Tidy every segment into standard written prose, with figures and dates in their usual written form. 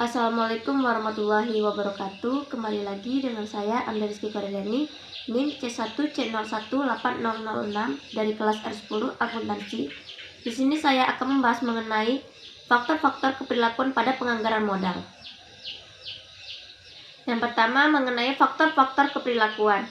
Assalamualaikum warahmatullahi wabarakatuh. Kembali lagi dengan saya Anda Rizky Karyani, NIM C1C018006 dari kelas R10 Akuntansi. Di sini saya akan membahas mengenai faktor-faktor keperilakuan pada penganggaran modal. Yang pertama, mengenai faktor-faktor keperilakuan.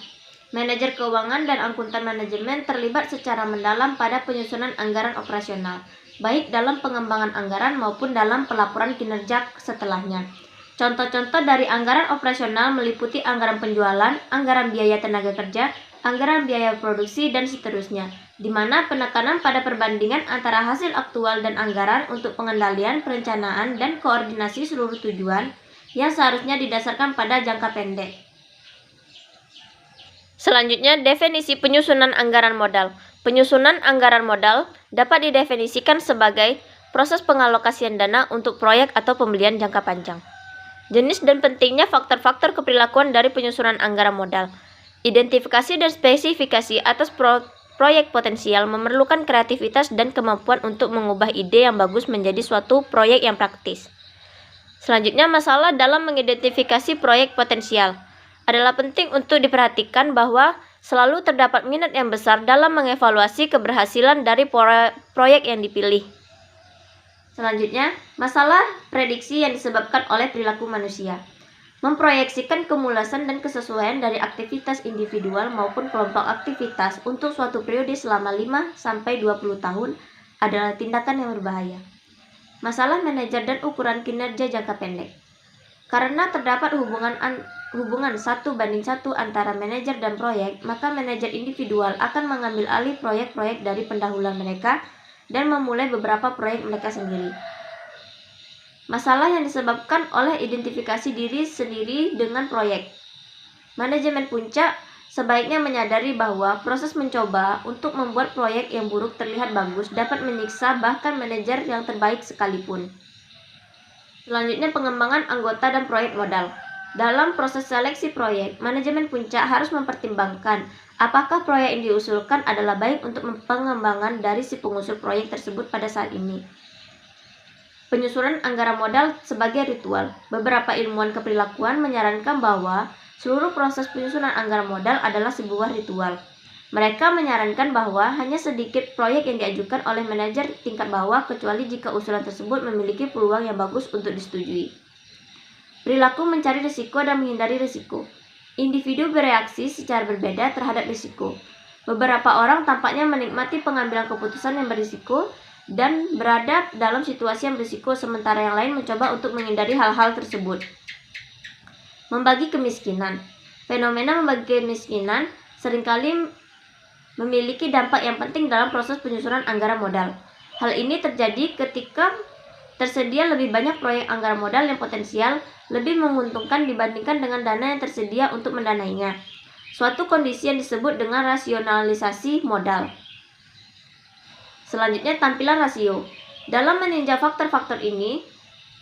Manajer keuangan dan akuntan manajemen terlibat secara mendalam pada penyusunan anggaran operasional, baik dalam pengembangan anggaran maupun dalam pelaporan kinerja setelahnya. Contoh-contoh dari anggaran operasional meliputi anggaran penjualan, anggaran biaya tenaga kerja, anggaran biaya produksi, dan seterusnya, di mana penekanan pada perbandingan antara hasil aktual dan anggaran untuk pengendalian, perencanaan, dan koordinasi seluruh tujuan yang seharusnya didasarkan pada jangka pendek. Selanjutnya, definisi penyusunan anggaran modal. Penyusunan anggaran modal dapat didefinisikan sebagai proses pengalokasian dana untuk proyek atau pembelian jangka panjang. Jenis dan pentingnya faktor-faktor keperilakuan dari penyusunan anggaran modal. Identifikasi dan spesifikasi atas proyek potensial memerlukan kreativitas dan kemampuan untuk mengubah ide yang bagus menjadi suatu proyek yang praktis. Selanjutnya, masalah dalam mengidentifikasi proyek potensial. Adalah penting untuk diperhatikan bahwa selalu terdapat minat yang besar dalam mengevaluasi keberhasilan dari proyek yang dipilih. Selanjutnya, masalah prediksi yang disebabkan oleh perilaku manusia. Memproyeksikan kemulasan dan kesesuaian dari aktivitas individual maupun kelompok aktivitas untuk suatu periode selama 5-20 tahun adalah tindakan yang berbahaya. Masalah manajer dan ukuran kinerja jangka pendek. Karena terdapat hubungan 1:1 antara manajer dan proyek, maka manajer individual akan mengambil alih proyek-proyek dari pendahuluan mereka dan memulai beberapa proyek mereka sendiri. Masalah yang disebabkan oleh identifikasi diri sendiri dengan proyek. Manajemen puncak sebaiknya menyadari bahwa proses mencoba untuk membuat proyek yang buruk terlihat bagus dapat menyiksa bahkan manajer yang terbaik sekalipun. Selanjutnya, pengembangan anggota dan proyek modal. Dalam proses seleksi proyek, manajemen puncak harus mempertimbangkan apakah proyek yang diusulkan adalah baik untuk pengembangan dari si pengusul proyek tersebut pada saat ini. Penyusunan anggaran modal sebagai ritual. Beberapa ilmuwan keperilakuan menyarankan bahwa seluruh proses penyusunan anggaran modal adalah sebuah ritual. Mereka menyarankan bahwa hanya sedikit proyek yang diajukan oleh manajer tingkat bawah kecuali jika usulan tersebut memiliki peluang yang bagus untuk disetujui. Perilaku mencari risiko dan menghindari risiko. Individu bereaksi secara berbeda terhadap risiko. Beberapa orang tampaknya menikmati pengambilan keputusan yang berisiko dan berada dalam situasi yang berisiko, sementara yang lain mencoba untuk menghindari hal-hal tersebut. Membagi kemiskinan. Fenomena membagi kemiskinan seringkali memiliki dampak yang penting dalam proses penyusunan anggaran modal. Hal ini terjadi ketika tersedia lebih banyak proyek anggaran modal yang potensial lebih menguntungkan dibandingkan dengan dana yang tersedia untuk mendanainya. Suatu kondisi yang disebut dengan rasionalisasi modal. Selanjutnya, tampilan rasio. Dalam meninjau faktor-faktor ini,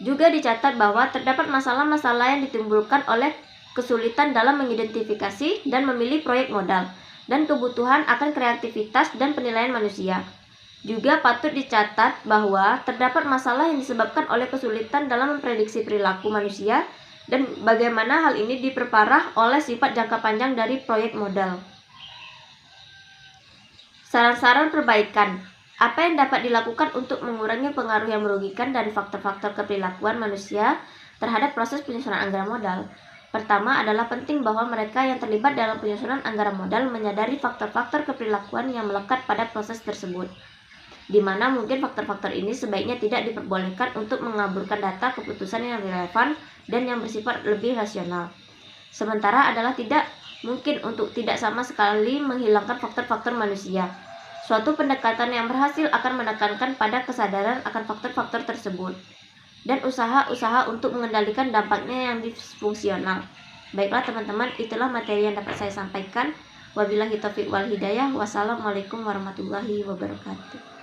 juga dicatat bahwa terdapat masalah-masalah yang ditimbulkan oleh kesulitan dalam mengidentifikasi dan memilih proyek modal, dan kebutuhan akan kreativitas dan penilaian manusia. Juga patut dicatat bahwa terdapat masalah yang disebabkan oleh kesulitan dalam memprediksi perilaku manusia dan bagaimana hal ini diperparah oleh sifat jangka panjang dari proyek modal. Saran-saran perbaikan. Apa yang dapat dilakukan untuk mengurangi pengaruh yang merugikan dari faktor-faktor keperilakuan manusia terhadap proses penyusunan anggaran modal? Pertama adalah penting bahwa mereka yang terlibat dalam penyusunan anggaran modal menyadari faktor-faktor keperilakuan yang melekat pada proses tersebut, di mana mungkin faktor-faktor ini sebaiknya tidak diperbolehkan untuk mengaburkan data keputusan yang relevan dan yang bersifat lebih rasional. Sementara adalah tidak mungkin untuk tidak sama sekali menghilangkan faktor-faktor manusia. Suatu pendekatan yang berhasil akan menekankan pada kesadaran akan faktor-faktor tersebut dan usaha-usaha untuk mengendalikan dampaknya yang disfungsional. Baiklah teman-teman, itulah materi yang dapat saya sampaikan. Wabillahi taufiq wal hidayah. Wassalamualaikum warahmatullahi wabarakatuh.